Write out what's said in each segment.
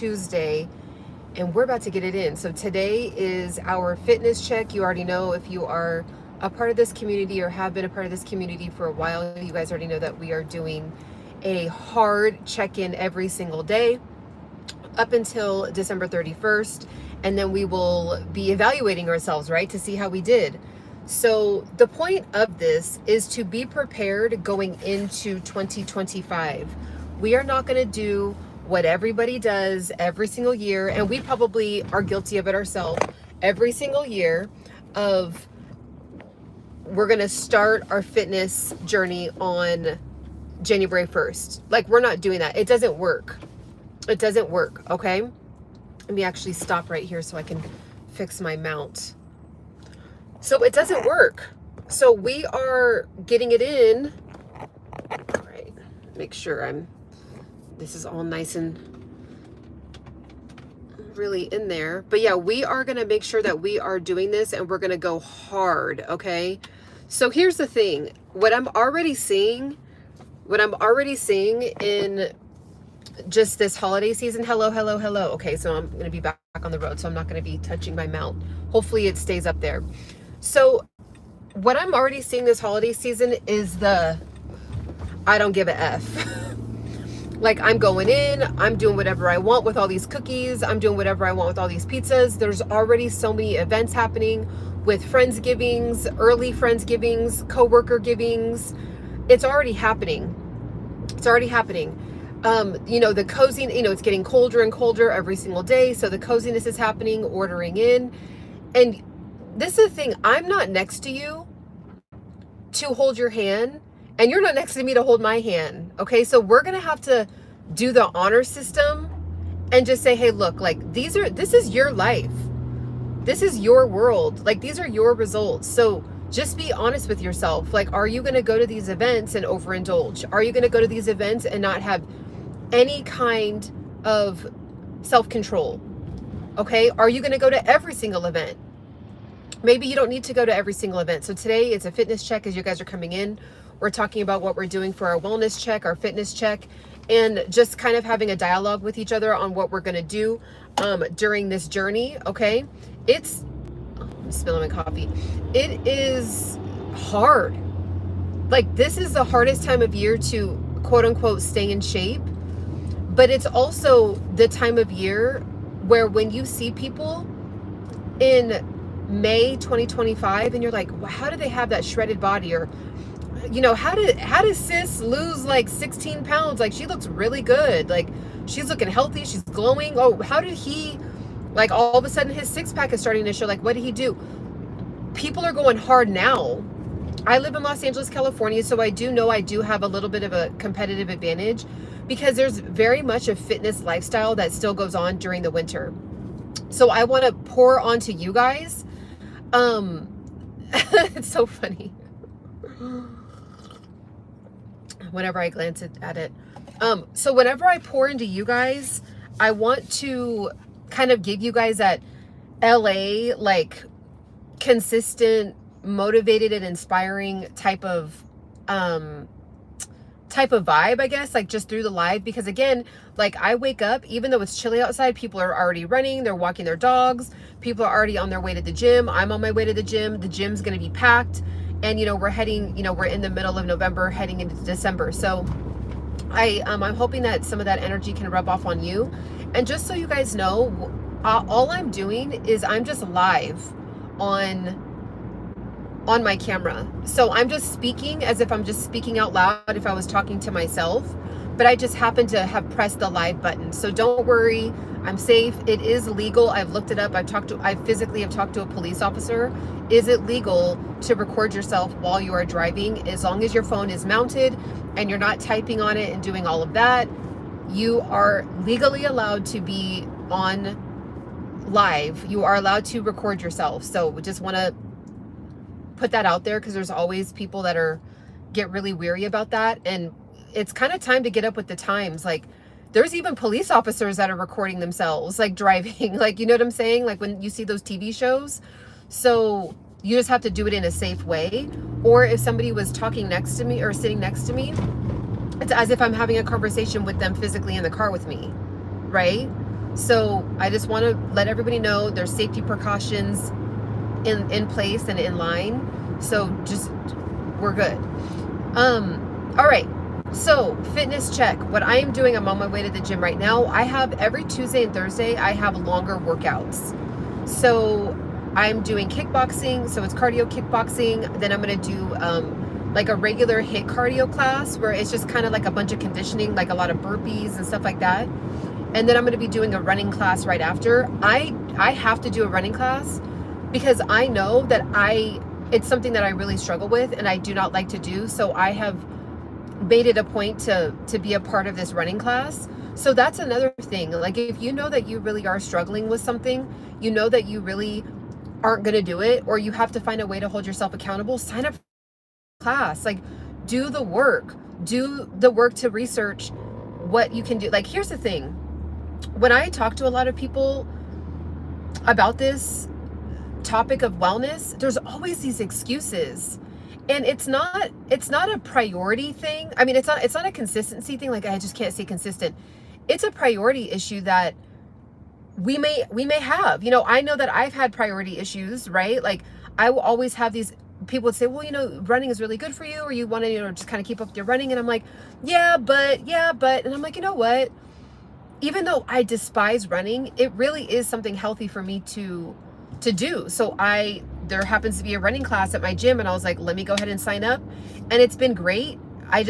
Tuesday, and we're about to get it in. So today is our fitness check. You already know, if you are a part of this community or have been a part of this community for a while, you guys already know that we are doing a hard check-in every single day up until December 31st. And then we will be evaluating ourselves, right, to see how we did. So the point of this is to be prepared going into 2025. We are not going to do what everybody does every single year, and we probably are guilty of it ourselves every single year, of we're going to start our fitness journey on January 1st. Like, we're not doing that. It doesn't work. It doesn't work, okay? Let me actually stop right here so I can fix my mount. So it doesn't work. So we are getting it in. All right, make sure this is all nice and really in there. But yeah, we are gonna make sure that we are doing this, and we're gonna go hard, okay? So here's the thing. What I'm already seeing in just this holiday season, hello. Okay, so I'm gonna be back on the road, so I'm not gonna be touching my mount. Hopefully it stays up there. So what I'm already seeing this holiday season is the I don't give a F. Like, I'm going in, I'm doing whatever I want with all these cookies, I'm doing whatever I want with all these pizzas. There's already so many events happening with Friendsgivings, early Friendsgivings, coworker givings. It's already happening. It's already happening. You know, the cozy, you know, it's getting colder and colder every single day. So the coziness is happening, ordering in. And this is the thing, I'm not next to you to hold your hand, and you're not next to me to hold my hand. Okay, so we're gonna have to do the honor system and just say, hey, look, like, this is your life. This is your world. Like, these are your results. So just be honest with yourself. Like, are you gonna go to these events and overindulge? Are you gonna go to these events and not have any kind of self-control? Okay, are you gonna go to every single event? Maybe you don't need to go to every single event. So today it's a fitness check. As you guys are coming in, we're talking about what we're doing for our wellness check, our fitness check, and just kind of having a dialogue with each other on what we're going to do during this journey. Okay, I'm spilling my coffee. It is hard. Like, this is the hardest time of year to quote unquote stay in shape, but it's also the time of year where when you see people in May 2025 and you're like, well, how do they have that shredded body? Or, you know, how does sis lose like 16 pounds? Like, she looks really good. Like, she's looking healthy. She's glowing. Oh, how did he, like, all of a sudden his six-pack is starting to show? Like, what did he do? People are going hard now. I live in Los Angeles, California, so I do know I do have a little bit of a competitive advantage because there's very much a fitness lifestyle that still goes on during the winter. So I want to pour onto you guys. It's so funny. Whenever I glance at it. So whenever I pour into you guys, I want to kind of give you guys that LA, like, consistent, motivated and inspiring type of vibe, I guess, like, just through the live. Because again, like, I wake up, even though it's chilly outside, people are already running, they're walking their dogs, people are already on their way to the gym. I'm on my way to the gym's going to be packed. And, you know, we're heading, you know, we're in the middle of November heading into December. So I'm hoping that some of that energy can rub off on you. And just so you guys know, all I'm doing is I'm just live on my camera. So I'm just speaking as if I'm just speaking out loud if I was talking to myself, but I just happen to have pressed the live button. So don't worry, I'm safe. It is legal. I've looked it up. I physically have talked to a police officer. Is it legal to record yourself while you are driving? As long as your phone is mounted and you're not typing on it and doing all of that, you are legally allowed to be on live. You are allowed to record yourself. So we just want to put that out there because there's always people that get really weary about that. And it's kind of time to get up with the times. Like, there's even police officers that are recording themselves, like, driving, like, you know what I'm saying? Like, when you see those TV shows. So you just have to do it in a safe way. Or if somebody was talking next to me or sitting next to me, it's as if I'm having a conversation with them physically in the car with me, right? So I just want to let everybody know there's safety precautions in place and in line. So just, we're good. All right. So fitness check. What I am doing, I'm on my way to the gym right now. I have every Tuesday and Thursday, I have longer workouts. So I'm doing kickboxing. So it's cardio kickboxing. Then I'm going to do like a regular HIIT cardio class where it's just kind of like a bunch of conditioning, like a lot of burpees and stuff like that. And then I'm going to be doing a running class right after. I have to do a running class because I know that it's something that I really struggle with and I do not like to do. So I have made it a point to be a part of this running class. So that's another thing. Like if you know that you really are struggling with something, you know that you really aren't going to do it, or you have to find a way to hold yourself accountable, sign up for class. Like do the work to research what you can do. Like here's the thing. When I talk to a lot of people about this topic of wellness, there's always these excuses. And it's not a priority thing. I mean, it's not a consistency thing. Like I just can't stay consistent. It's a priority issue that we may have. You know, I know that I've had priority issues, right? Like I will always have these people would say, well, you know, running is really good for you, or you want to, you know, just kind of keep up with your running. And I'm like, yeah, but, and I'm like, you know what? Even though I despise running, it really is something healthy for me to do. So there happens to be a running class at my gym, and I was like, let me go ahead and sign up. And it's been great. I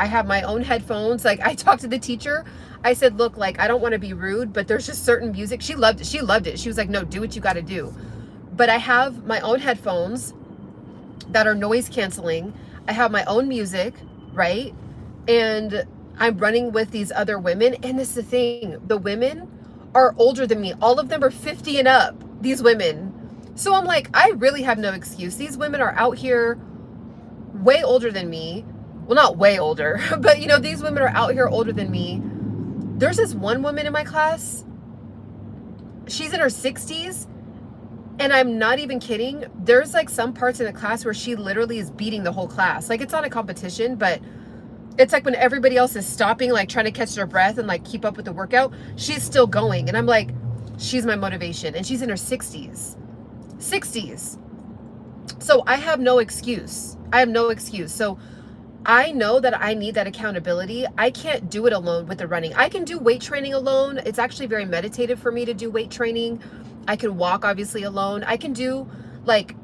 have my own headphones. Like I talked to the teacher. I said, look, like, I don't want to be rude, but there's just certain music. She loved it. She loved it. She was like, no, do what you got to do. But I have my own headphones that are noise canceling. I have my own music, right? And I'm running with these other women. And this is the thing. The women are older than me. All of them are 50 and up, these women. So I'm like, I really have no excuse. These women are out here way older than me. Well, not way older, but you know, these women are out here older than me. There's this one woman in my class. She's in her 60s. And I'm not even kidding. There's like some parts in the class where she literally is beating the whole class. Like it's not a competition, but it's like when everybody else is stopping, like trying to catch their breath and like keep up with the workout, she's still going. And I'm like, she's my motivation. And she's in her 60s. So I have no excuse. So I know that I need that accountability. I can't do it alone with the running. I can do weight training alone. It's actually very meditative for me to do weight training. I can walk obviously alone. I can do like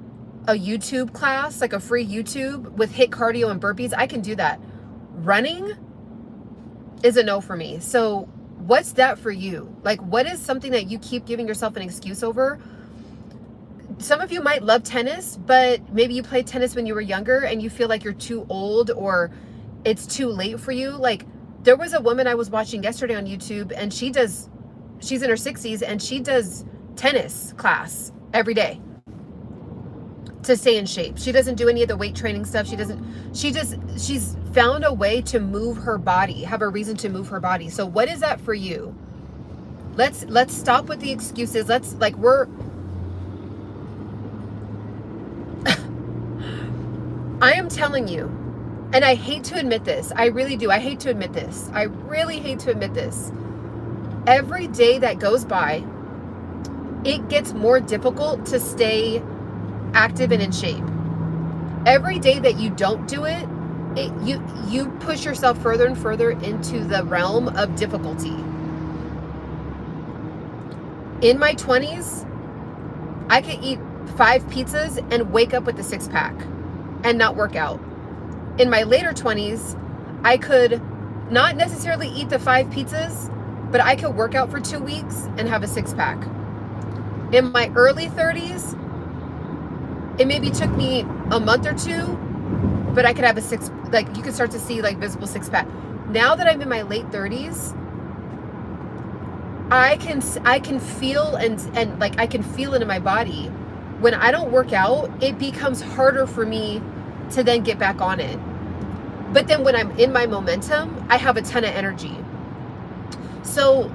a YouTube class, like a free YouTube with HIIT cardio and burpees. I can do that. Running is a no for me. So what's that for you? Like what is something that you keep giving yourself an excuse over? Some of you might love tennis, but maybe you played tennis when you were younger and you feel like you're too old or it's too late for you. Like there was a woman I was watching yesterday on YouTube, and she's in her 60s and she does tennis class every day to stay in shape. She doesn't do any of the weight training stuff. She's found a way to move her body, have a reason to move her body. So what is that for you? Let's stop with the excuses. I am telling you, and I hate to admit this. I really do. I hate to admit this. I really hate to admit this. Every day that goes by, it gets more difficult to stay active and in shape. Every day that you don't do it, you push yourself further and further into the realm of difficulty. In my 20s, I could eat 5 pizzas and wake up with a 6-pack and not work out. In my later 20s, I could not necessarily eat the 5 pizzas, but I could work out for 2 weeks and have a 6-pack. In my early 30s, it maybe took me a month or 2, but I could have you could start to see like visible 6-pack. Now that I'm in my late 30s, I can feel and like I can feel it in my body. When I don't work out, it becomes harder for me to then get back on it. But then when I'm in my momentum, I have a ton of energy. So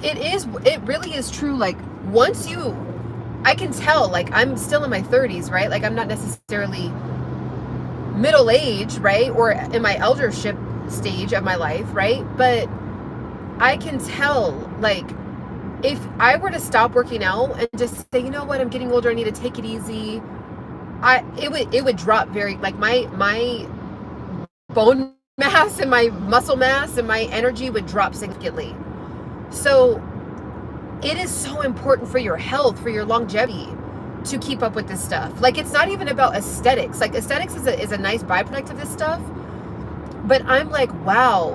it really is true. Like I can tell, like I'm still in my 30s, right? Like I'm not necessarily middle age, right? Or in my eldership stage of my life, right? But I can tell, like if I were to stop working out and just say, you know what, I'm getting older, I need to take it easy, it would drop very, like my bone mass and my muscle mass and my energy would drop significantly. So it is so important for your health, for your longevity, to keep up with this stuff. Like, it's not even about aesthetics. Like, aesthetics is a nice byproduct of this stuff. But I'm like, wow,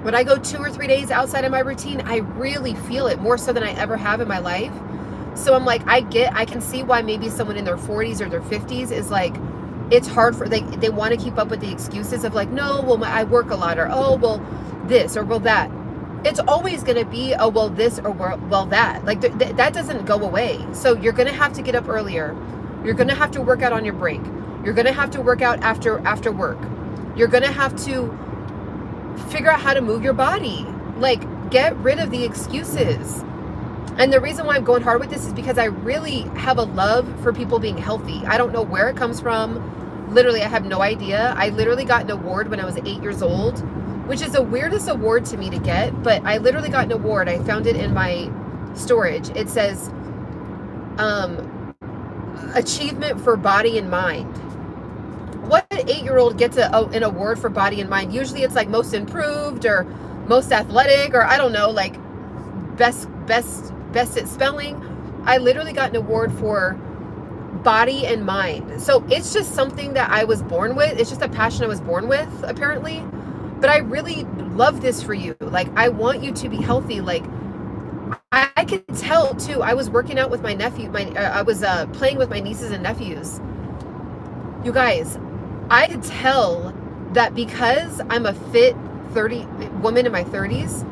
when I go 2 or 3 days outside of my routine, I really feel it more so than I ever have in my life. So I'm like, I can see why maybe someone in their 40s or their 50s is like, it's hard for, they want to keep up with the excuses of like, no, well, I work a lot, or, oh, well, this, or, well, that. It's always going to be, oh, well, this, or, well, that. Like, that doesn't go away. So you're going to have to get up earlier. You're going to have to work out on your break. You're going to have to work out after work. You're going to have to figure out how to move your body. Like, get rid of the excuses. And the reason why I'm going hard with this is because I really have a love for people being healthy. I don't know where it comes from. Literally, I have no idea. I literally got an award when I was 8 years old, which is the weirdest award to me to get, but I literally got an award. I found it in my storage. It says, achievement for body and mind. What 8-year-old gets an award for body and mind? Usually it's like most improved or most athletic, or I don't know, like best at spelling. I literally got an award for body and mind. So it's just something that I was born with. It's just a passion I was born with, apparently. But I really love this for you. Like, I want you to be healthy. Like, I could tell too. I was working out with my nephew. I was playing with my nieces and nephews. You guys, I could tell that because I'm a fit woman in my 30s,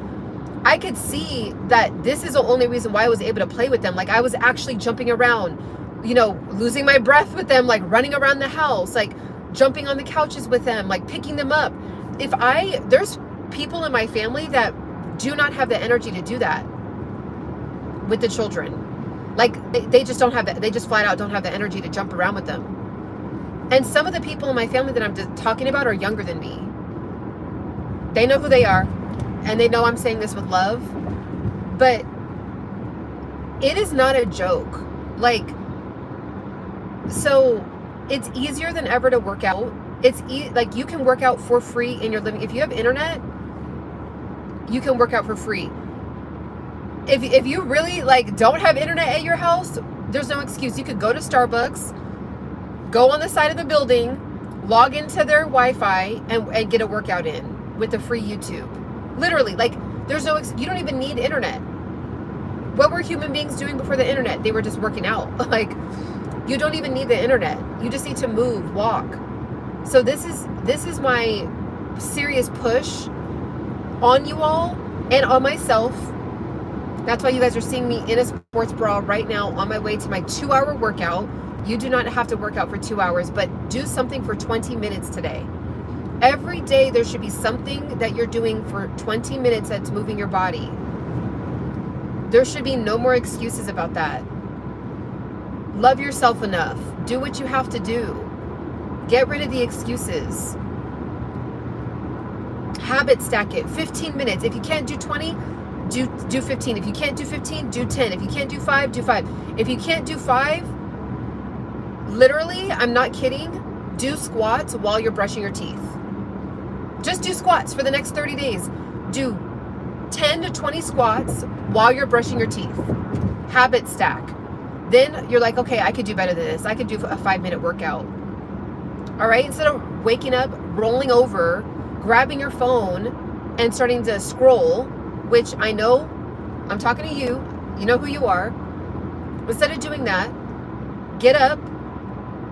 I could see that this is the only reason why I was able to play with them. Like, I was actually jumping around, you know, losing my breath with them, like running around the house, like jumping on the couches with them, like picking them up. There's people in my family that do not have the energy to do that with the children. Like, they just don't have that. They just flat out don't have the energy to jump around with them. And some of the people in my family that I'm talking about are younger than me. They know who they are, and they know I'm saying this with love, but it is not a joke. Like, so it's easier than ever to work out. It's like, you can work out for free in your living. If you have internet, you can work out for free. If you really like don't have internet at your house, there's no excuse. You could go to Starbucks, go on the side of the building, log into their Wi-Fi and get a workout in with the free YouTube. Literally, like, there's no, you don't even need internet. What were human beings doing before the internet? They were just working out. Like, you don't even need the internet. You just need to move, walk. So this is my serious push on you all and on myself. That's why you guys are seeing me in a sports bra right now on my way to my 2-hour workout. You do not have to work out for 2 hours, but do something for 20 minutes today. Every day there should be something that you're doing for 20 minutes that's moving your body. There should be no more excuses about that. Love yourself enough. Do what you have to do. Get rid of the excuses. Habit stack it. 15 minutes. If you can't do 20, do 15. If you can't do 15, do 10. If you can't do 5, do 5. If you can't do 5, literally, I'm not kidding, do squats while you're brushing your teeth. Just do squats for the next 30 days. Do 10 to 20 squats while you're brushing your teeth. Habit stack. Then you're like, okay, I could do better than this. I could do a 5-minute workout. All right, instead of waking up, rolling over, grabbing your phone and starting to scroll, which I know, I'm talking to you, you know who you are. Instead of doing that, get up,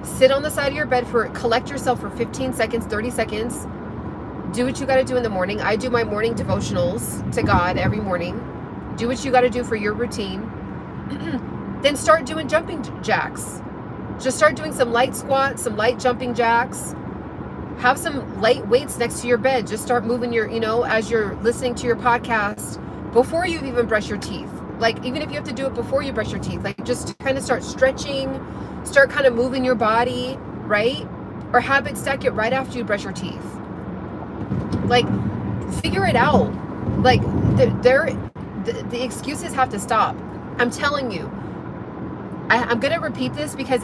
sit on the side of your bed collect yourself for 15 seconds, 30 seconds. Do what you got to do in the morning. I do my morning devotionals to God every morning. Do what you got to do for your routine. Then start doing jumping jacks. Just start doing some light squats, some light jumping jacks. Have some light weights next to your bed. Just start moving your, as you're listening to your podcast before you even brush your teeth. Like, even if you have to do it before you brush your teeth, like, just kind of start stretching, start kind of moving your body, right? Or habit stack it right after you brush your teeth. Like, figure it out. Like, the excuses have to stop. I'm telling you. I'm going to repeat this because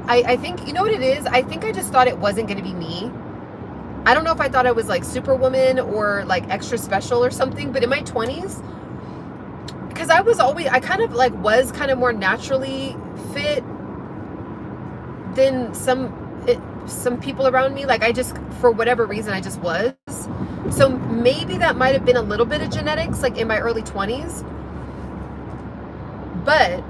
I think, you know what it is? I think I just thought it wasn't going to be me. I don't know if I thought I was like superwoman or like extra special or something, but in my 20s, because I kind of like was kind of more naturally fit than some people around me. Like I just, for whatever reason, I just was. So maybe that might have been a little bit of genetics, like in my early 20s. But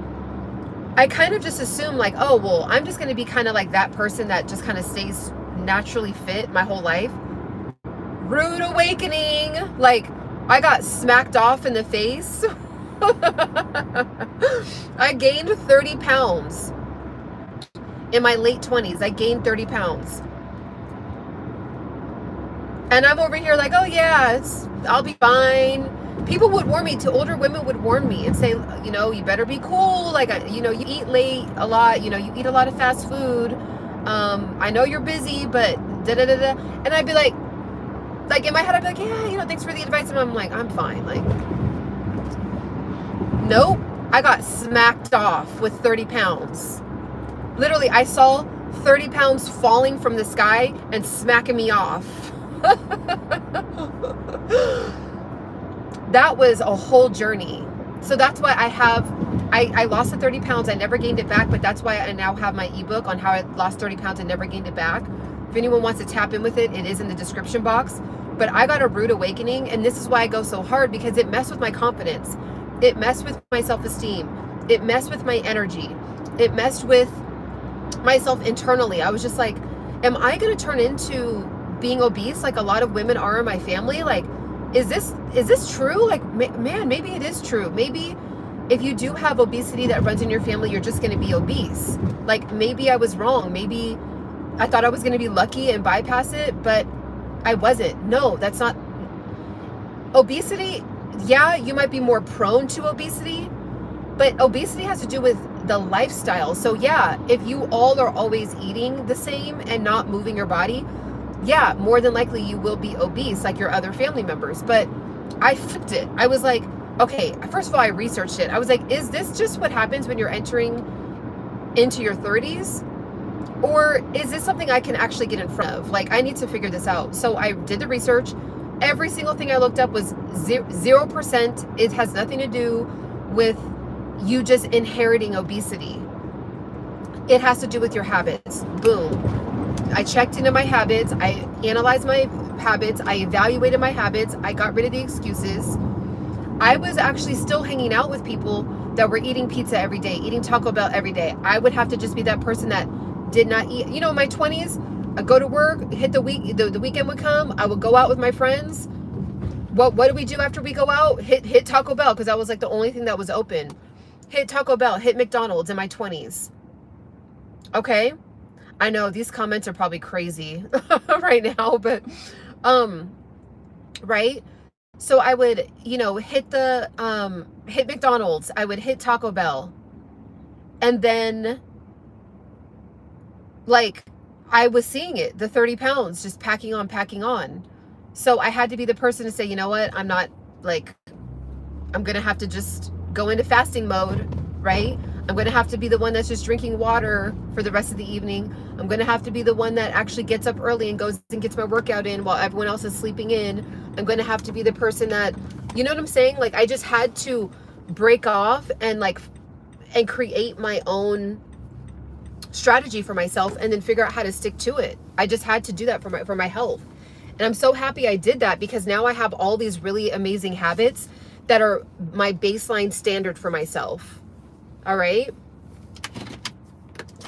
I kind of just assumed like, oh, well, I'm just going to be kind of like that person that just kind of stays naturally fit my whole life. Rude awakening. Like I got smacked off in the face. I gained 30 pounds in my late 20s. I gained 30 pounds. And I'm over here like, oh yeah, I'll be fine. People would warn me, to older women would warn me and say, you know, you better be cool. Like, you know, you eat late a lot, you know, you eat a lot of fast food. I know you're busy, but da da da da. And I'd be like in my head, I'd be like, yeah, you know, thanks for the advice. And I'm like, I'm fine. Like, nope. I got smacked off with 30 pounds. Literally, I saw 30 pounds falling from the sky and smacking me off. That was a whole journey. So that's why I lost the 30 pounds. I never gained it back, but that's why I now have my ebook on how I lost 30 pounds and never gained it back. If anyone wants to tap in with it, it is in the description box. But I got a rude awakening, and this is why I go so hard, because it messed with my confidence. It messed with my self-esteem. It messed with my energy. It messed with myself internally. I was just like, am I going to turn into being obese like a lot of women are in my family? Like, is this true? Like, man, maybe it is true. Maybe if you do have obesity that runs in your family, you're just going to be obese. Like, maybe I was wrong. Maybe I thought I was going to be lucky and bypass it, but I wasn't. No, that's not. Obesity, yeah, you might be more prone to obesity, but obesity has to do with the lifestyle. So yeah, if you all are always eating the same and not moving your body, yeah, more than likely you will be obese like your other family members. But I flipped it. I was like, okay, first of all, I researched it. I was like, is this just what happens when you're entering into your 30s? Or is this something I can actually get in front of? Like, I need to figure this out. So I did the research. Every single thing I looked up was 0%. It has nothing to do with you just inheriting obesity. It has to do with your habits. Boom. I checked into my habits. I analyzed my habits. I evaluated my habits. I got rid of the excuses. I was actually still hanging out with people that were eating pizza every day, eating Taco Bell every day. I would have to just be that person that did not eat. You know, in my 20s, I go to work, hit the weekend would come. I would go out with my friends. What do we do after we go out? Hit Taco Bell, because that was like the only thing that was open. Hit Taco Bell, hit McDonald's in my 20s. Okay. I know these comments are probably crazy right now, but, right. So I would, you know, hit McDonald's. I would hit Taco Bell. And then, like, I was seeing it, the 30 pounds just packing on. So I had to be the person to say, you know what? I'm not, like, I'm going to have to just go into fasting mode, right? I'm going to have to be the one that's just drinking water for the rest of the evening. I'm going to have to be the one that actually gets up early and goes and gets my workout in while everyone else is sleeping in. I'm going to have to be the person that, you know what I'm saying? Like, I just had to break off and create my own strategy for myself and then figure out how to stick to it. I just had to do that for my health. And I'm so happy I did that, because now I have all these really amazing habits that are my baseline standard for myself. All right.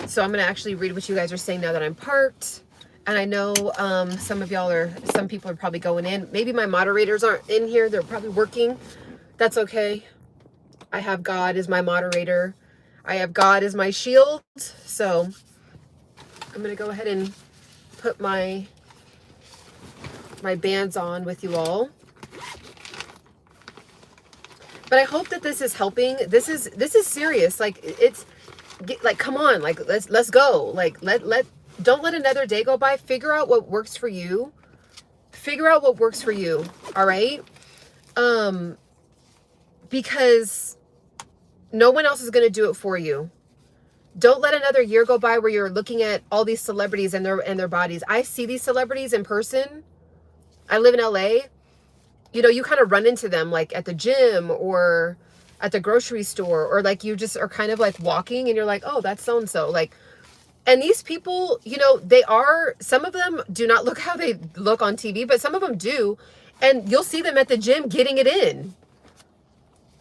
So I'm going to actually read what you guys are saying now that I'm parked. And I know some people are probably going in. Maybe my moderators aren't in here. They're probably working. That's okay. I have God as my moderator. I have God as my shield. So I'm going to go ahead and put my bands on with you all. But I hope that this is helping. This is serious. Like, it's like, come on, like, let's go. Like, don't let another day go by. Figure out what works for you. Figure out what works for you. All right. because no one else is going to do it for you. Don't let another year go by where you're looking at all these celebrities and their bodies. I see these celebrities in person. I live in LA. You know, you kind of run into them like at the gym or at the grocery store, or like you just are kind of like walking and you're like, oh, that's so-and-so. Like, and these people, you know, some of them do not look how they look on TV, but some of them do. And you'll see them at the gym getting it in.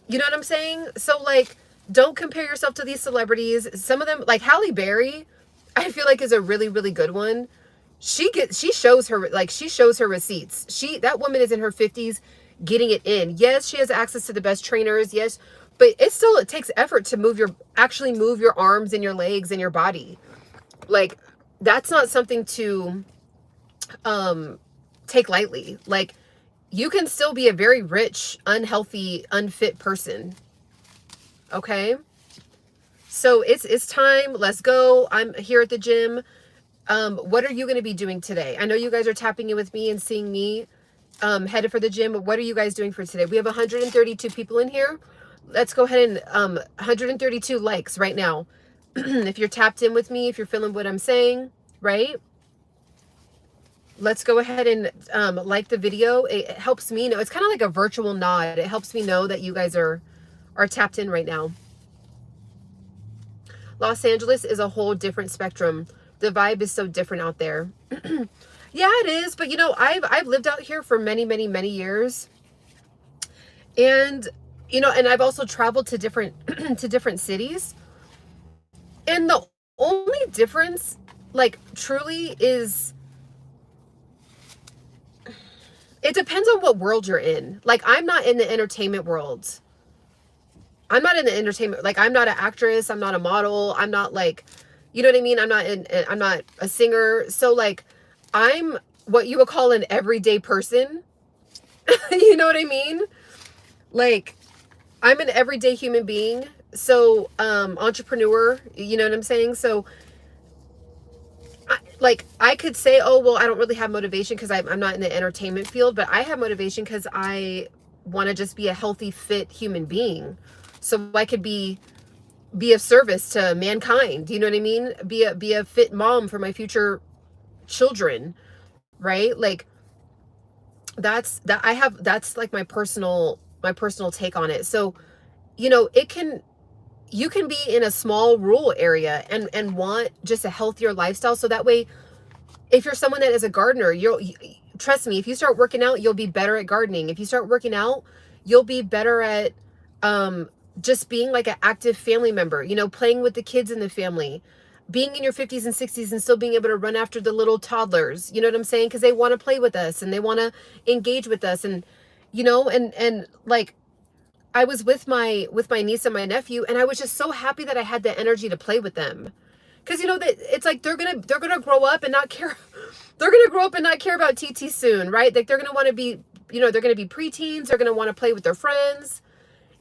You know what I'm saying? So like, don't compare yourself to these celebrities. Some of them, like Halle Berry, I feel like is a really, really good one. She shows her receipts. That woman is in her 50s getting it in. Yes, she has access to the best trainers. Yes, but it takes effort to actually move your arms and your legs and your body. Like, that's not something to take lightly. Like, you can still be a very rich, unhealthy, unfit person. Okay? So it's time. Let's go. I'm here at the gym. What are you going to be doing today? I know you guys are tapping in with me and seeing me headed for the gym. But what are you guys doing for today? We have 132 people in here. Let's go ahead and 132 likes right now. If you're tapped in with me, if you're feeling what I'm saying, right? Let's go ahead and like the video. It helps me know. It's kind of like a virtual nod. It helps me know that you guys are tapped in right now. Los Angeles is a whole different spectrum. The vibe is so different out there. Yeah, it is. But you know, I've lived out here for many, many, many years. And you know, and I've also traveled to different to different cities. And the only difference, like, truly is, it depends on what world you're in. Like, I'm not in the entertainment world. I'm not in the entertainment. Like, I'm not an actress. I'm not a model. I'm not like, you know what I mean? I'm not a singer. So like, I'm what you would call an everyday person. You know what I mean? Like, I'm an everyday human being. So, entrepreneur, you know what I'm saying? So I could say, oh, well, I don't really have motivation because I'm not in the entertainment field, but I have motivation because I want to just be a healthy, fit human being. So I could be of service to mankind. Do you know what I mean? Be a fit mom for my future children, right? Like, that's like my personal take on it. So, you know, you can be in a small rural area and want just a healthier lifestyle. So that way, if you're someone that is a gardener, trust me, if you start working out, you'll be better at gardening. If you start working out, you'll be better at just being like an active family member, you know, playing with the kids in the family, being in your 50s and 60s and still being able to run after the little toddlers. You know what I'm saying? Because they want to play with us and they want to engage with us. And, you know, and like, I was with my niece and my nephew, and I was just so happy that I had the energy to play with them. Because, you know, that it's like they're gonna grow up and not care. They're gonna grow up and not care about TT soon, right? Like, they're gonna want to be, you know, they're gonna be preteens. They're gonna want to play with their friends.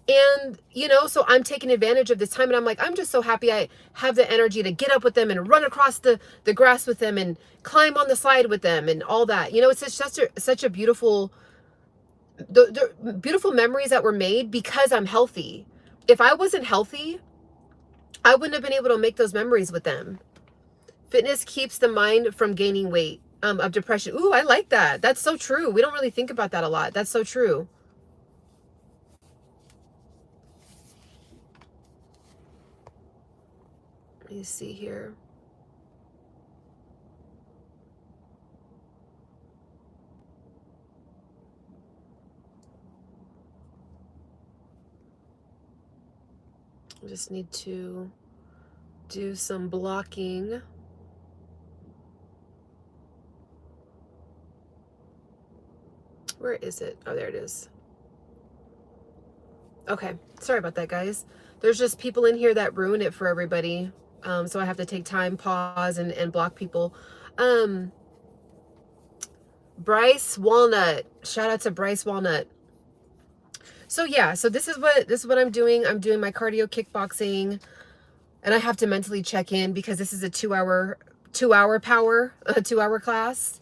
And, you know, so I'm taking advantage of this time, and I'm like, I'm just so happy I have the energy to get up with them and run across the grass with them and climb on the slide with them and all that. You know, it's just such a beautiful, the beautiful memories that were made because I'm healthy. If I wasn't healthy, I wouldn't have been able to make those memories with them. Fitness keeps the mind from gaining weight, of depression. Ooh, I like that. That's so true. We don't really think about that a lot. That's so true. Let me see here. I just need to do some blocking. Where is it? Oh, there it is. Okay. Sorry about that, guys. There's just people in here that ruin it for everybody. So I have to take time, pause, and block people. Bryce Walnut. Shout out to Bryce Walnut. So yeah, so this is what I'm doing. I'm doing my cardio kickboxing, and I have to mentally check in because this is a 2-hour class.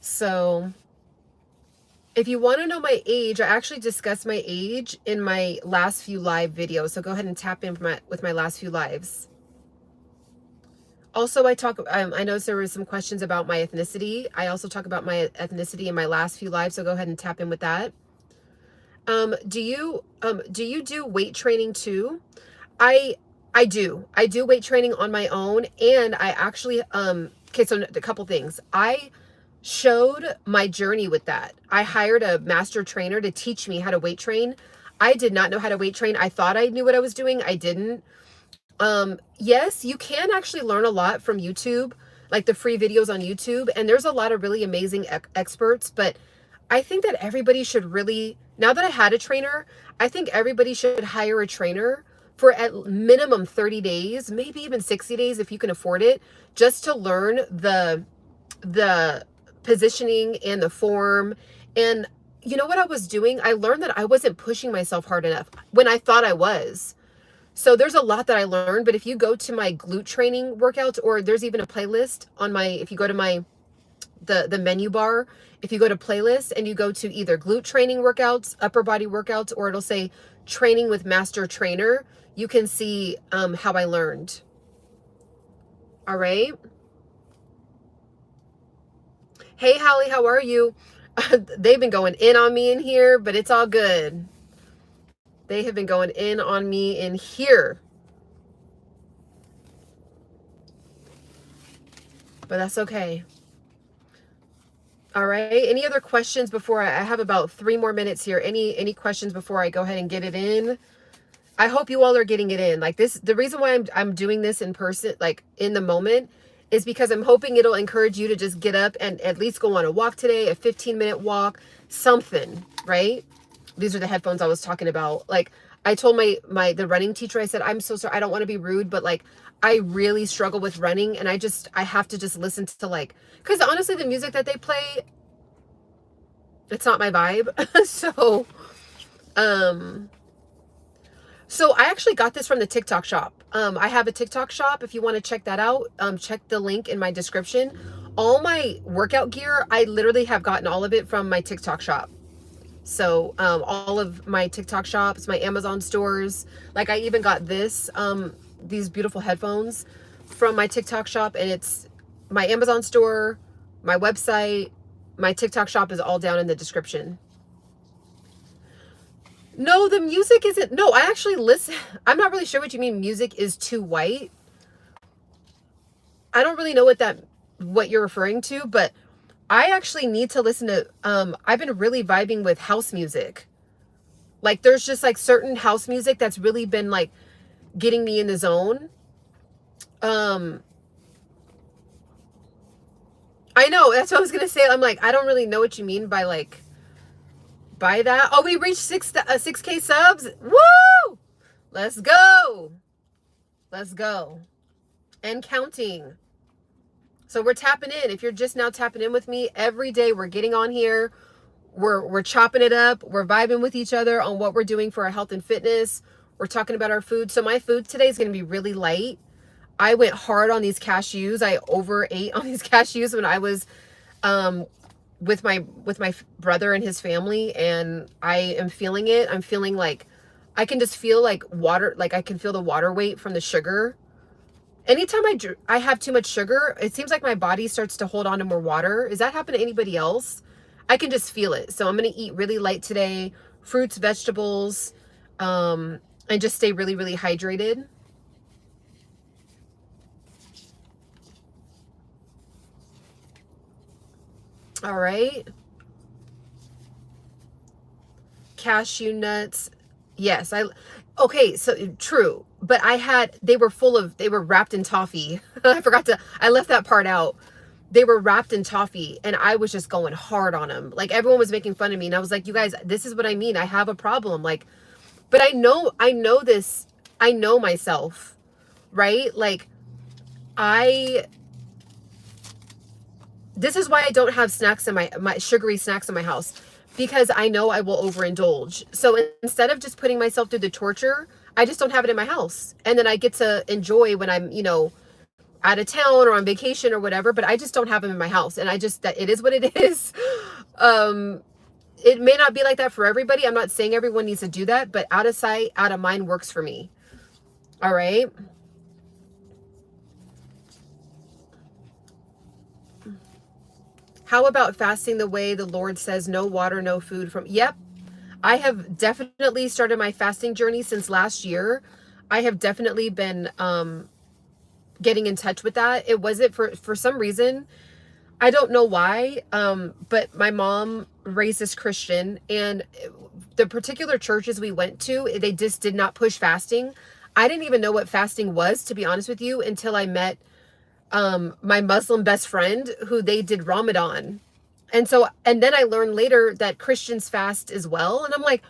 So If you want to know my age, I actually discussed my age in my last few live videos. So go ahead and tap in with my last few lives. Also, I noticed there were some questions about my ethnicity. I also talk about my ethnicity in my last few lives. So go ahead and tap in with that. Do you do weight training too? I do. I do weight training on my own, and I actually okay, so a couple things. I showed my journey with that. I hired a master trainer to teach me how to weight train. I did not know how to weight train. I thought I knew what I was doing. I didn't. Yes, you can actually learn a lot from YouTube, like the free videos on YouTube, and there's a lot of really amazing experts, but I think that everybody should really, now that I had a trainer, I think everybody should hire a trainer for at minimum 30 days, maybe even 60 days if you can afford it, just to learn the positioning and the form. And you know what I was doing? I learned that I wasn't pushing myself hard enough when I thought I was. So there's a lot that I learned, but if you go to my glute training workouts, or there's even a playlist on my, if you go to my, the menu bar, if you go to playlist and you go to either glute training workouts, upper body workouts, or it'll say training with master trainer, you can see how I learned. All right. Hey, Hallie, how are you? They've been going in on me in here, but it's all good. They have been going in on me in here. But that's okay. All right. Any other questions before I have about 3 more minutes here? Any questions before I go ahead and get it in? I hope you all are getting it in. Like this, the reason why I'm doing this in person, like in the moment, is because I'm hoping it'll encourage you to just get up and at least go on a walk today, a 15-minute walk, something, right? These are the headphones I was talking about. Like I told the running teacher, I said, I'm so sorry. I don't want to be rude, but like, I really struggle with running, and I have to just listen to like, because honestly, the music that they play, it's not my vibe. So I actually got this from the TikTok shop. I have a TikTok shop. If you want to check that out, check the link in my description. All my workout gear, I literally have gotten all of it from my TikTok shop. So all of my TikTok shops, my Amazon stores, like I even got these beautiful headphones from my TikTok shop, and it's my Amazon store, my website, my TikTok shop is all down in the description. No, the music isn't. No, I actually listen. I'm not really sure what you mean. Music is too white. I don't really know what you're referring to, but I actually need to listen to, I've been really vibing with house music. Like there's just like certain house music that's really been like getting me in the zone. I know, that's what I was going to say. I'm like, I don't really know what you mean by like, by that. Oh, we reached 6K subs. Woo! Let's go. Let's go. And counting. So we're tapping in. If you're just now tapping in with me, every day we're getting on here. We're chopping it up. We're vibing with each other on what we're doing for our health and fitness. We're talking about our food. So my food today is going to be really light. I went hard on these cashews. I overate on these cashews when I was with my brother and his family, and I am feeling it. I'm feeling like I can just feel like water, like I can feel the water weight from the sugar. Anytime I have too much sugar, it seems like my body starts to hold on to more water. Does that happen to anybody else? I can just feel it. So I'm going to eat really light today, fruits, vegetables, and just stay really, really hydrated. All right. Cashew nuts. Yes, okay, so true. But they were wrapped in toffee. I left that part out. They were wrapped in toffee, and I was just going hard on them. Like everyone was making fun of me, and I was like, you guys, this is what I mean. I have a problem. Like, but I know this. I know myself, right? Like this is why I don't have snacks in my sugary snacks in my house, because I know I will overindulge. So instead of just putting myself through the torture, I just don't have it in my house. And then I get to enjoy when I'm, out of town or on vacation or whatever, but I just don't have them in my house. And that it is what it is. it may not be like that for everybody. I'm not saying everyone needs to do that, but out of sight, out of mind works for me. All right. How about fasting the way the Lord says, no water, no food from, yep. I have definitely started my fasting journey since last year. I have definitely been getting in touch with that. It wasn't for some reason. I don't know why, but my mom raised us Christian, and the particular churches we went to, they just did not push fasting. I didn't even know what fasting was, to be honest with you, until I met my Muslim best friend who they did Ramadan. And then I learned later that Christians fast as well. And I'm like,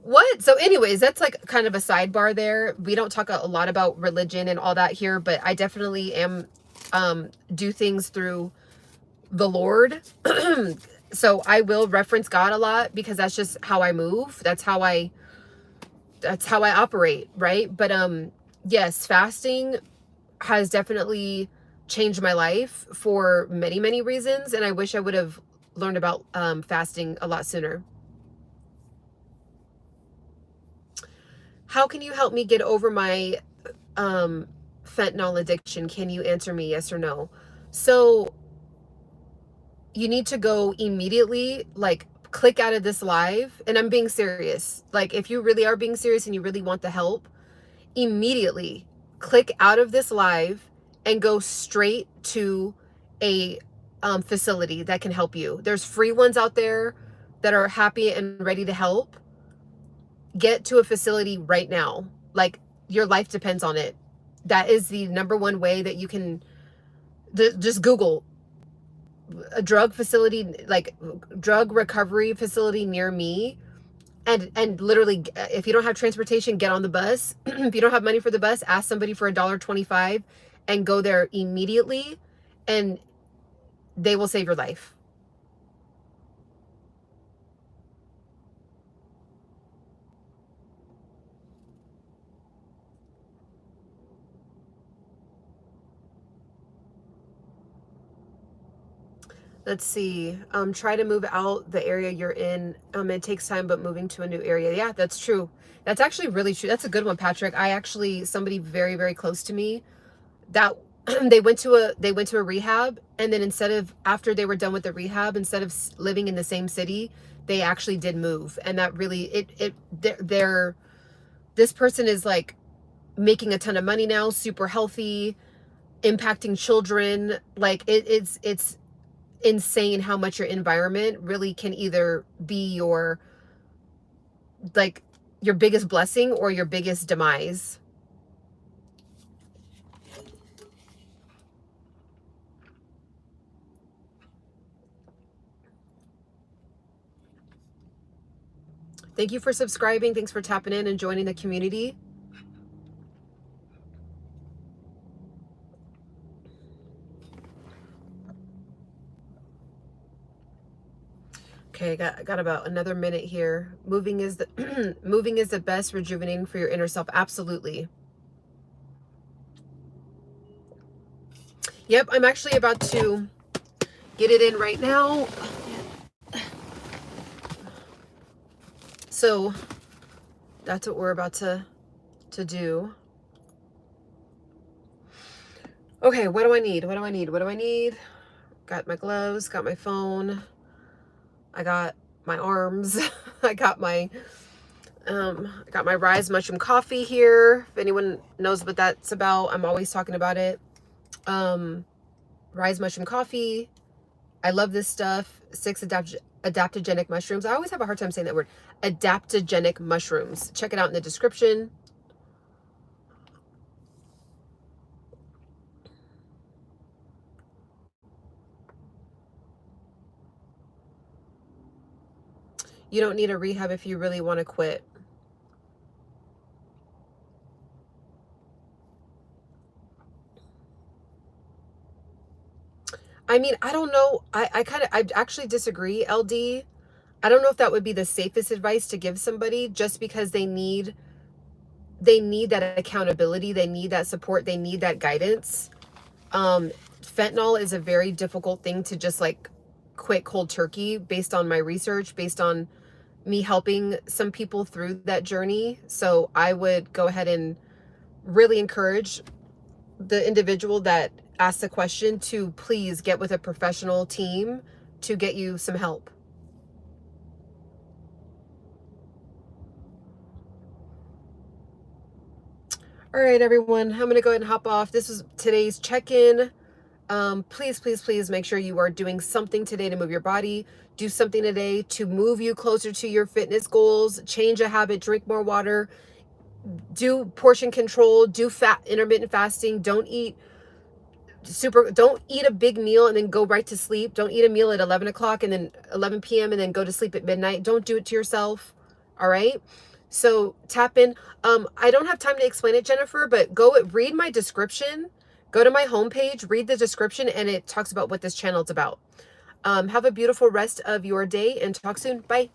what? So anyways, that's like kind of a sidebar there. We don't talk a lot about religion and all that here, but I definitely am do things through the Lord. So I will reference God a lot because that's just how I move. That's how I operate, right? But yes, fasting has definitely changed my life for many, many reasons, and I wish I would have learned about fasting a lot sooner. How can you help me get over my fentanyl addiction? Can you answer me yes or no? So you need to go immediately, like click out of this live, and I'm being serious. Like if you really are being serious and you really want the help, immediately click out of this live and go straight to a facility that can help you. There's free ones out there that are happy and ready to help. Get to a facility right now. Like your life depends on it. That is the number one way that you can just Google a drug facility, like drug recovery facility near me. And literally, if you don't have transportation, get on the bus. If you don't have money for the bus, ask somebody for $1.25 and go there immediately, and they will save your life. Let's see. Try to move out the area you're in. It takes time, but moving to a new area. Yeah, that's true. That's actually really true. That's a good one, Patrick. Somebody very, very close to me, that they went to a rehab, and then after they were done with the rehab, instead of living in the same city, they actually did move. And that really, they're this person is like making a ton of money now, super healthy, impacting children. Like it's insane how much your environment really can either be your biggest blessing or your biggest demise. Thank you for subscribing. Thanks for tapping in and joining the community. Okay, I got about another minute here. Moving is the best rejuvenating for your inner self. Absolutely. Yep, I'm actually about to get it in right now. So that's what we're about to do. Okay, what do I need? What do I need? Got my gloves, got my phone. I got my arms. I got my RYZE mushroom coffee here. If anyone knows what that's about, I'm always talking about it. RYZE mushroom coffee. I love this stuff. 6 adaptogenic mushrooms. I always have a hard time saying that word. Adaptogenic mushrooms. Check it out in the description. You don't need a rehab if you really want to quit. I mean, I don't know. I actually disagree, LD. I don't know if that would be the safest advice to give somebody, just because they need that accountability, they need that support, they need that guidance. Fentanyl is a very difficult thing to just like quit cold turkey based on my research, based on me helping some people through that journey. So I would go ahead and really encourage the individual that asked the question to please get with a professional team to get you some help. All right, everyone, I'm going to go ahead and hop off. This was today's check-in. Please, please, please make sure you are doing something today to move your body. Do something today to move you closer to your fitness goals. Change a habit, drink more water, do portion control, do intermittent fasting. Don't eat a big meal and then go right to sleep. Don't eat a meal at 11 o'clock and then 11 p.m. and then go to sleep at midnight. Don't do it to yourself. All right. So tap in. I don't have time to explain it, Jennifer, but read my description. Go to my homepage, read the description, and it talks about what this channel is about. Have a beautiful rest of your day and talk soon. Bye.